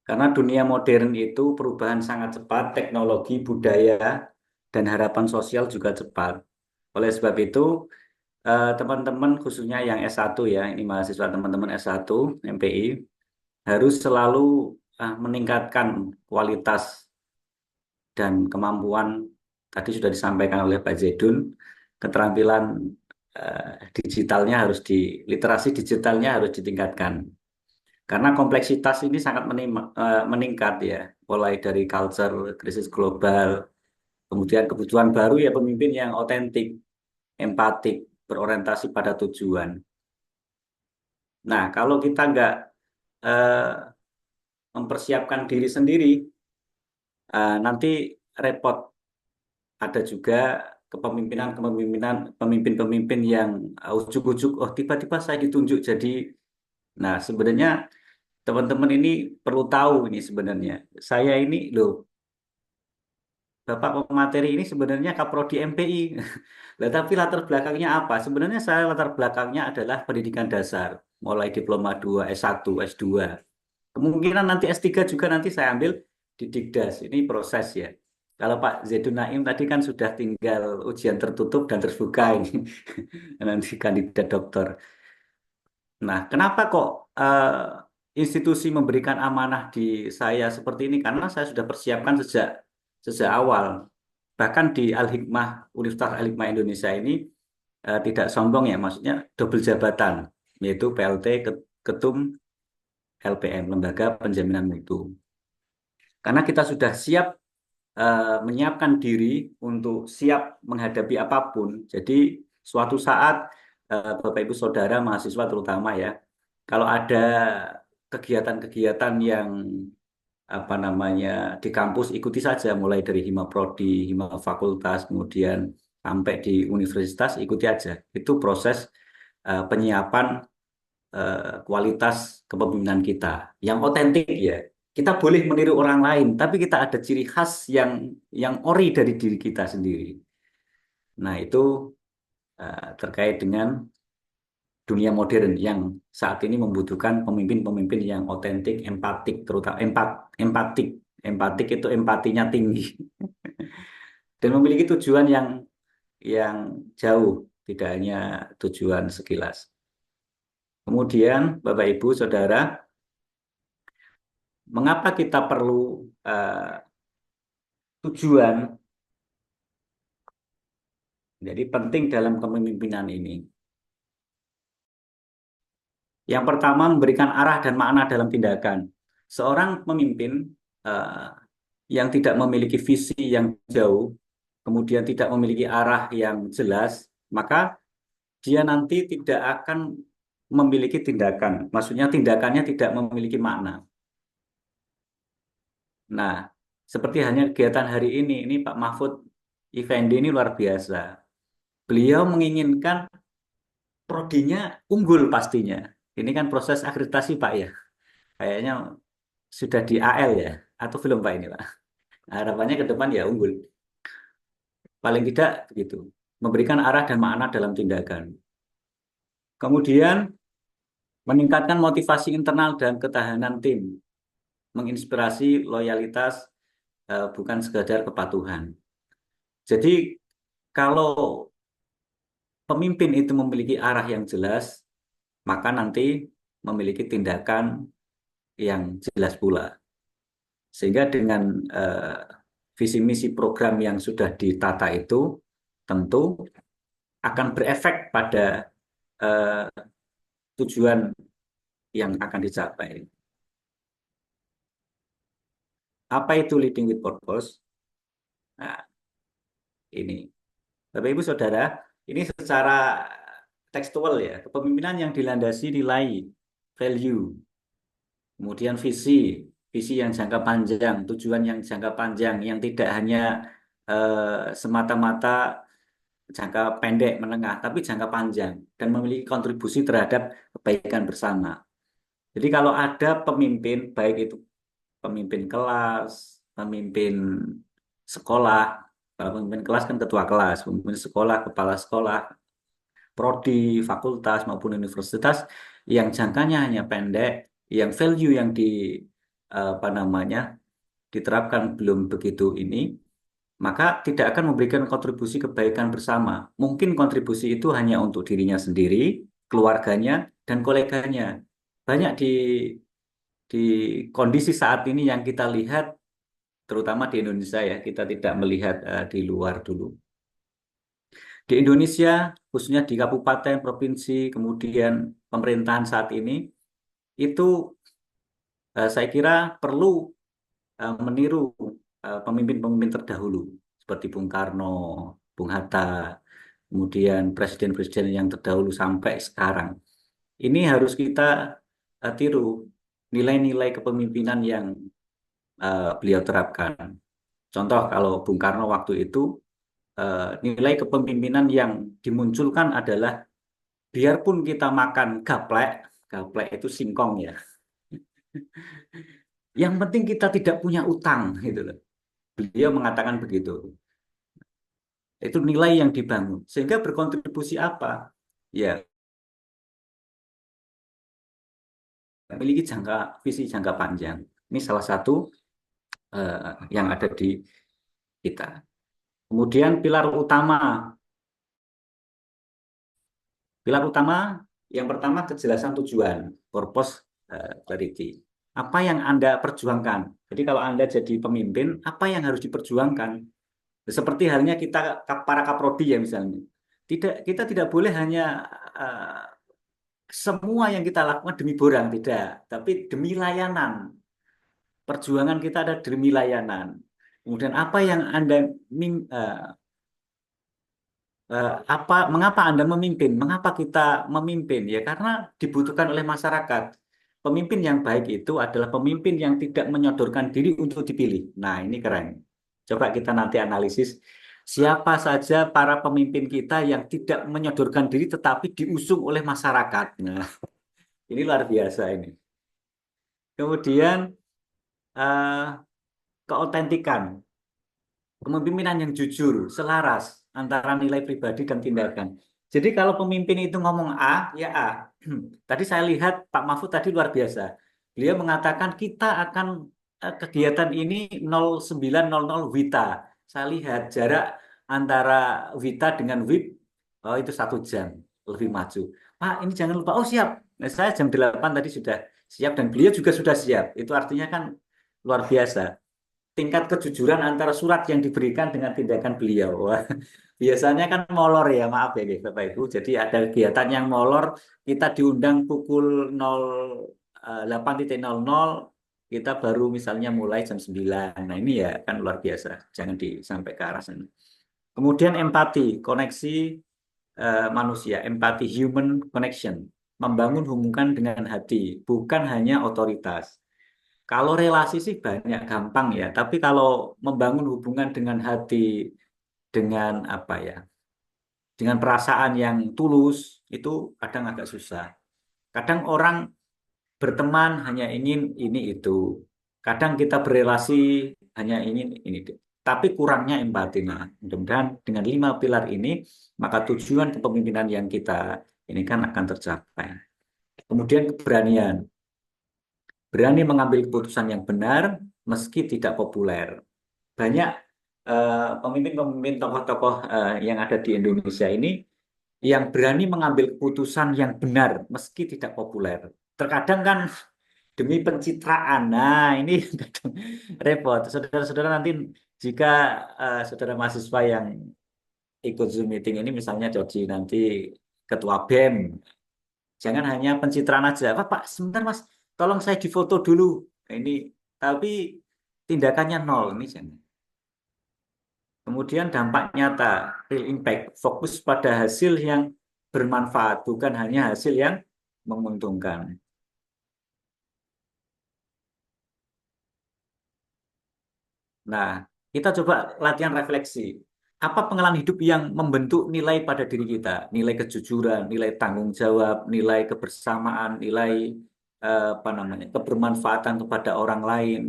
karena dunia modern itu perubahan sangat cepat, teknologi, budaya, dan harapan sosial juga cepat. Oleh sebab itu, teman-teman khususnya yang S1 ya, ini mahasiswa teman-teman S1 MPI, harus selalu meningkatkan kualitas dan kemampuan, tadi sudah disampaikan oleh Pak Zaidun, keterampilan digitalnya literasi digitalnya harus ditingkatkan. Karena kompleksitas ini sangat meningkat ya, mulai dari culture, krisis global, kemudian kebutuhan baru ya pemimpin yang otentik, empatik, berorientasi pada tujuan. Nah, kalau kita nggak mempersiapkan diri sendiri, nanti repot. Ada juga pemimpin-pemimpin yang ujuk-ujuk, oh tiba-tiba saya ditunjuk jadi. Nah, sebenarnya teman-teman ini perlu tahu ini sebenarnya. Saya ini loh, Bapak pemateri ini sebenarnya Kaprodi MPI. Lah, tapi latar belakangnya apa? Sebenarnya saya latar belakangnya adalah pendidikan dasar, mulai diploma 2, S1, S2. Kemungkinan nanti S3 juga nanti saya ambil di Dikdas. Ini proses ya. Kalau Pak Zaidun Naim tadi kan sudah tinggal ujian tertutup dan terbuka ini. Nanti kandidat doktor. Nah, kenapa kok institusi memberikan amanah di saya seperti ini? Karena saya sudah persiapkan sejak awal. Bahkan di Al-Hikmah, Universitas Al-Hikmah Indonesia ini tidak sombong ya, maksudnya double jabatan, yaitu PLT Ketum LPM, Lembaga Penjaminan Mutu. Karena kita sudah siap menyiapkan diri untuk siap menghadapi apapun. Jadi suatu saat Bapak Ibu Saudara mahasiswa terutama ya, kalau ada kegiatan-kegiatan yang di kampus ikuti saja, mulai dari hima prodi, hima fakultas, kemudian sampai di universitas ikuti aja. Itu proses penyiapan kualitas kepemimpinan kita yang otentik ya. Kita boleh meniru orang lain, tapi kita ada ciri khas yang ori dari diri kita sendiri. Nah, itu terkait dengan dunia modern yang saat ini membutuhkan pemimpin-pemimpin yang otentik, empatik, terutama empatik. Empatik itu empatinya tinggi dan memiliki tujuan yang jauh, tidak hanya tujuan sekilas. Kemudian, Bapak Ibu Saudara, mengapa kita perlu tujuan? Jadi penting dalam kepemimpinan ini. Yang pertama, memberikan arah dan makna dalam tindakan. Seorang pemimpin yang tidak memiliki visi yang jauh, kemudian tidak memiliki arah yang jelas, maka dia nanti tidak akan memiliki tindakan. Maksudnya tindakannya tidak memiliki makna. Nah, seperti hanya kegiatan hari ini Pak Mahfud Effendi ini luar biasa. Beliau menginginkan prodinya unggul pastinya. Ini kan proses akreditasi Pak ya. Kayaknya sudah di AL ya, atau belum Pak ini Pak. Harapannya ke depan ya unggul. Paling tidak begitu. Memberikan arah dan makna dalam tindakan. Kemudian meningkatkan motivasi internal dan ketahanan tim. Menginspirasi loyalitas, bukan sekadar kepatuhan. Jadi kalau pemimpin itu memiliki arah yang jelas, maka nanti memiliki tindakan yang jelas pula. Sehingga dengan visi misi program yang sudah ditata itu tentu akan berefek pada tujuan yang akan dicapai. Apa itu leading with purpose? Nah, ini. Bapak Ibu Saudara, ini secara tekstual ya, kepemimpinan yang dilandasi nilai, value, kemudian visi yang jangka panjang, tujuan yang jangka panjang, yang tidak hanya semata-mata jangka pendek, menengah, tapi jangka panjang, dan memiliki kontribusi terhadap kebaikan bersama. Jadi kalau ada pemimpin, baik itu pemimpin kelas, pemimpin sekolah, kalau pemimpin kelas kan ketua kelas, pemimpin sekolah, kepala sekolah, prodi, fakultas maupun universitas yang jangkanya hanya pendek, yang value yang apa namanya diterapkan belum begitu ini, maka tidak akan memberikan kontribusi kebaikan bersama. Mungkin kontribusi itu hanya untuk dirinya sendiri, keluarganya, dan koleganya. Banyak di kondisi saat ini yang kita lihat, terutama di Indonesia ya, kita tidak melihat di luar dulu. Di Indonesia, khususnya di kabupaten, provinsi, kemudian pemerintahan saat ini, itu saya kira perlu meniru pemimpin-pemimpin terdahulu, seperti Bung Karno, Bung Hatta, kemudian presiden-presiden yang terdahulu sampai sekarang. Ini harus kita tiru nilai-nilai kepemimpinan yang beliau terapkan. Contoh kalau Bung Karno waktu itu, nilai kepemimpinan yang dimunculkan adalah biarpun kita makan gaplek, gaplek itu singkong ya, yang penting kita tidak punya utang, gitu loh. Beliau mengatakan begitu. Itu nilai yang dibangun. Sehingga berkontribusi apa? Ya, memiliki visi jangka panjang. Ini salah satu yang ada di kita. Kemudian pilar utama yang pertama kejelasan tujuan, purpose, clarity. Apa yang Anda perjuangkan? Jadi kalau Anda jadi pemimpin, apa yang harus diperjuangkan? Seperti halnya kita para kaprodi ya misalnya. Kita tidak boleh hanya semua yang kita lakukan demi borang, tidak, tapi demi layanan. Perjuangan kita ada demi layanan. Kemudian apa yang Anda mengapa Anda memimpin? Mengapa kita memimpin? Ya karena dibutuhkan oleh masyarakat. Pemimpin yang baik itu adalah pemimpin yang tidak menyodorkan diri untuk dipilih. Nah, ini keren. Coba kita nanti analisis siapa saja para pemimpin kita yang tidak menyodorkan diri tetapi diusung oleh masyarakat. Nah, ini luar biasa ini. Kemudian keautentikan. Kepemimpinan yang jujur, selaras antara nilai pribadi dan tindakan. Jadi kalau pemimpin itu ngomong A, ya A. Tadi saya lihat Pak Mahfud tadi luar biasa. Beliau mengatakan kita akan kegiatan ini 0900 Wita. Saya lihat jarak antara Wita dengan WIB, oh itu 1 jam lebih maju. Pak, ini jangan lupa. Oh siap. Nah, saya jam 8 tadi sudah siap dan beliau juga sudah siap. Itu artinya kan luar biasa. Tingkat kejujuran antara surat yang diberikan dengan tindakan beliau. Wah, biasanya kan molor ya, maaf ya Bapak Ibu. Jadi ada kegiatan yang molor, kita diundang pukul 08.00, kita baru misalnya mulai jam 9. Nah ini ya kan luar biasa, jangan sampai ke arah sana. Kemudian empati, koneksi manusia, empati, human connection. Membangun hubungan dengan hati, bukan hanya otoritas. Kalau relasi sih banyak gampang ya, tapi kalau membangun hubungan dengan hati, dengan apa ya, dengan perasaan yang tulus, itu kadang agak susah. Kadang orang berteman hanya ingin ini itu. Kadang kita berelasi hanya ingin ini. Tapi kurangnya empati. Nah, mudah-mudahan dengan 5 pilar ini, maka tujuan kepemimpinan yang kita ini kan akan tercapai. Kemudian keberanian. Berani mengambil keputusan yang benar meski tidak populer. Banyak pemimpin-pemimpin tokoh-tokoh yang ada di Indonesia ini yang berani mengambil keputusan yang benar meski tidak populer. Terkadang kan demi pencitraan. Nah, ini kadang repot. Saudara-saudara nanti jika saudara mahasiswa yang ikut Zoom meeting ini misalnya jadi nanti ketua BEM, jangan hanya pencitraan aja. Pak, sebentar Mas, tolong saya difoto dulu. Nah, ini tapi tindakannya nol ini jangan. Kemudian dampak nyata, real impact, fokus pada hasil yang bermanfaat, bukan hanya hasil yang menguntungkan. Nah, kita coba latihan refleksi. Apa pengalaman hidup yang membentuk nilai pada diri kita? Nilai kejujuran, nilai tanggung jawab, nilai kebersamaan, nilai apa namanya, kebermanfaatan kepada orang lain.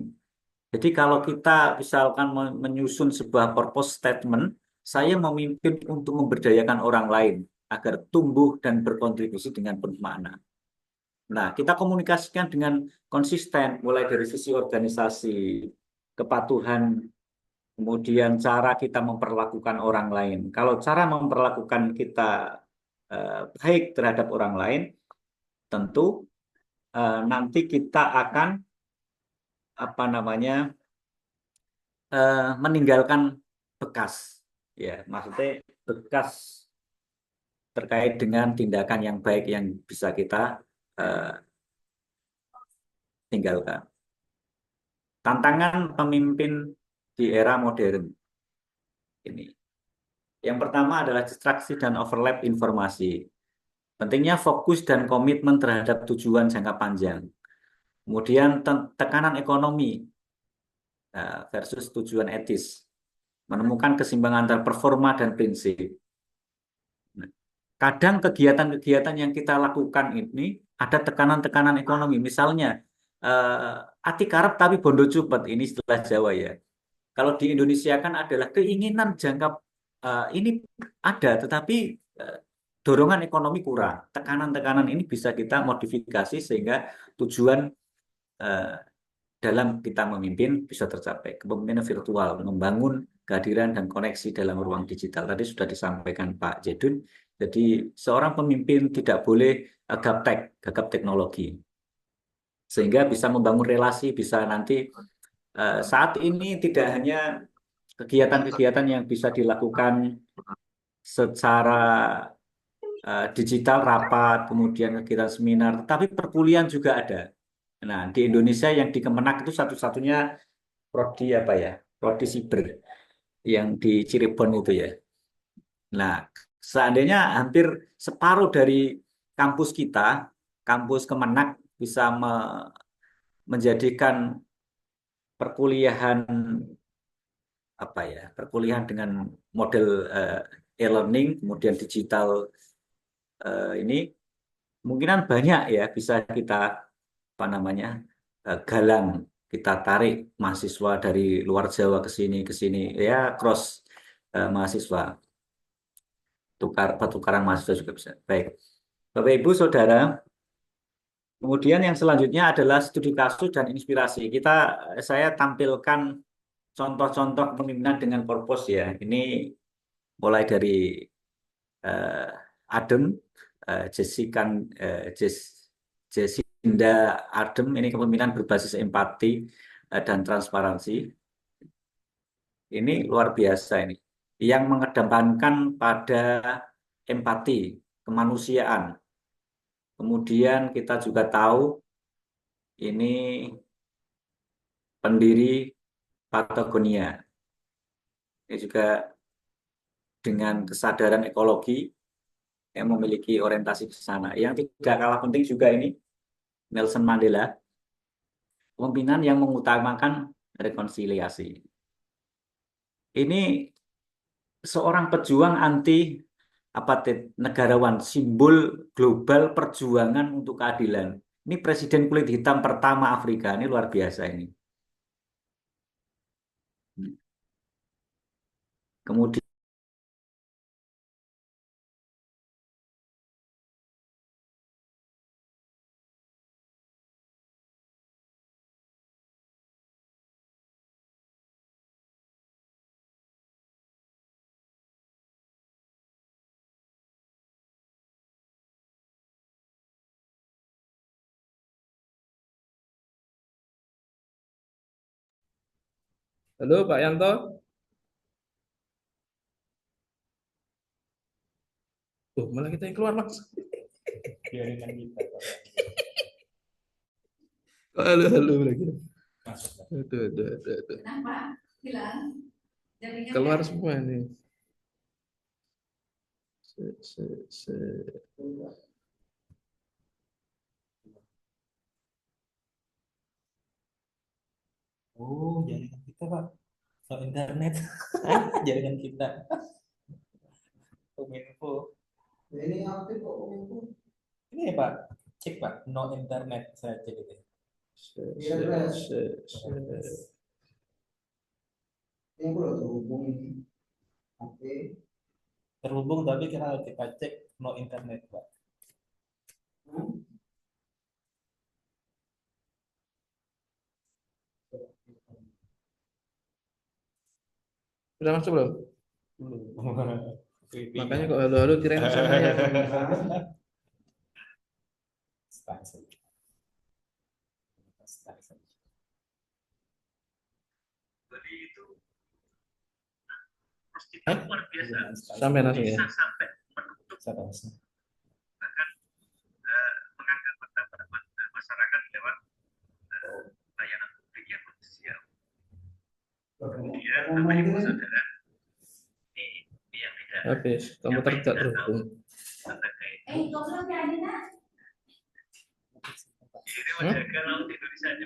Jadi kalau kita misalkan menyusun sebuah purpose statement, saya memimpin untuk memberdayakan orang lain agar tumbuh dan berkontribusi dengan penuh makna. Nah, kita komunikasikan dengan konsisten, mulai dari sisi organisasi, kepatuhan, kemudian cara kita memperlakukan orang lain. Kalau cara memperlakukan kita baik terhadap orang lain, tentu nanti kita akan apa namanya meninggalkan bekas, ya maksudnya bekas terkait dengan tindakan yang baik yang bisa kita uh, tinggalkan. Tantangan pemimpin di era modern ini. Yang pertama adalah distraksi dan overlap informasi. Pentingnya fokus dan komitmen terhadap tujuan jangka panjang. Kemudian tekanan ekonomi versus tujuan etis. Menemukan keseimbangan antara performa dan prinsip. Kadang kegiatan-kegiatan yang kita lakukan ini ada tekanan-tekanan ekonomi. Misalnya, ati karep tapi bondo cupet, ini istilah Jawa ya. Kalau di Indonesia kan adalah keinginan jangka ini ada, tetapi dorongan ekonomi kurang. Tekanan-tekanan ini bisa kita modifikasi sehingga tujuan eh, dalam kita memimpin bisa tercapai. Kepemimpinan virtual, membangun kehadiran dan koneksi dalam ruang digital. Tadi sudah disampaikan Pak Jedun. Jadi seorang pemimpin tidak boleh gagap teknologi. Sehingga bisa membangun relasi, bisa nanti saat ini tidak hanya kegiatan-kegiatan yang bisa dilakukan secara digital rapat, kemudian kegiatan seminar, tapi perkuliahan juga ada. Nah, di Indonesia yang di Kemenak itu satu-satunya prodi apa ya? Prodi siber yang di Cirebon itu ya. Nah, seandainya hampir separuh dari kampus kita, kampus Kemenak bisa menjadikan perkuliahan apa ya? Perkuliahan dengan model e-learning, kemudian digital ini kemungkinan banyak ya bisa kita apa namanya galang, kita tarik mahasiswa dari luar Jawa ke sini ya cross mahasiswa, pertukaran mahasiswa juga bisa. Baik, Bapak Ibu Saudara, kemudian yang selanjutnya adalah studi kasus dan inspirasi. Saya tampilkan contoh-contoh kepemimpinan dengan purpose ya. Ini mulai dari eh, Adem, Jessica, Jessinda Adem, ini kepemimpinan berbasis empati dan transparansi. Ini luar biasa ini. Yang mengedepankan pada empati, kemanusiaan. Kemudian kita juga tahu ini pendiri Patagonia. Ini juga dengan kesadaran ekologi yang memiliki orientasi ke sana. Yang tidak kalah penting juga ini Nelson Mandela, pemimpinan yang mengutamakan rekonsiliasi. Ini seorang pejuang anti apartheid, negarawan, simbol global perjuangan untuk keadilan. Ini presiden kulit hitam pertama Afrika, ini luar biasa ini. Kemudian Halo Pak Yanto. Tuh, malah kita yang keluar Mas. Jaringan kita Pak. Halo, halo lagi. Masuk Pak. Aduh. Kenapa? Bilang jaringan Keluar ada. semua nih. Se- Oh, jaringan kita Pak. No internet. Jaringan kita. Kominfo. Ini aktif kok Kominfo. Ini ya Pak. Cek Pak. No internet. Saya cek itu. Yang udah terhubung ini. Oke. Terhubung tapi kita cek no internet Pak. Sudah masuk belum? Belum. Makanya kok halo-halo kirain saya. Start saja. Start saja. Hah? Sampai langsung ya. Start langsung. Habis, komputer tidak terhubung. Kontrol keadaan.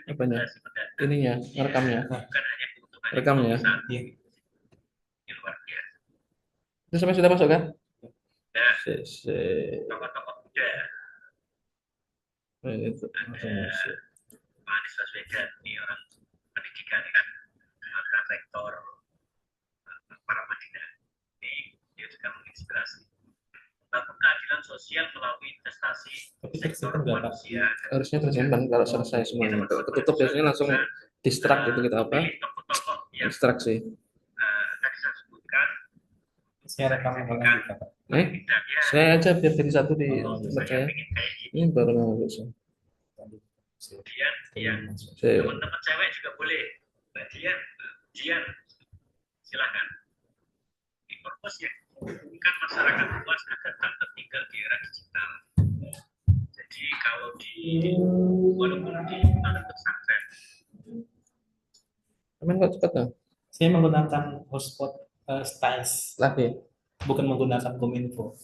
Apanya? Ininya, rekamnya. Rekamnya. Iya. Itu sampai sudah masuk kan? Nah, ini tuh langsung masuk. Tapi tersimpan nggak Pak? Harusnya tersimpan kalau selesai semuanya. Kalau ketutup biasanya langsung distract itu kita apa? Ekstraksi. Saya rekam ulang kita Pak. Saya aja biar jadi satu di tempat saya. Ini baru mau masuk. Saya Emang kok cepat dong? Saya menggunakan hotspot Styles, Lagi. bukan menggunakan Kominfo.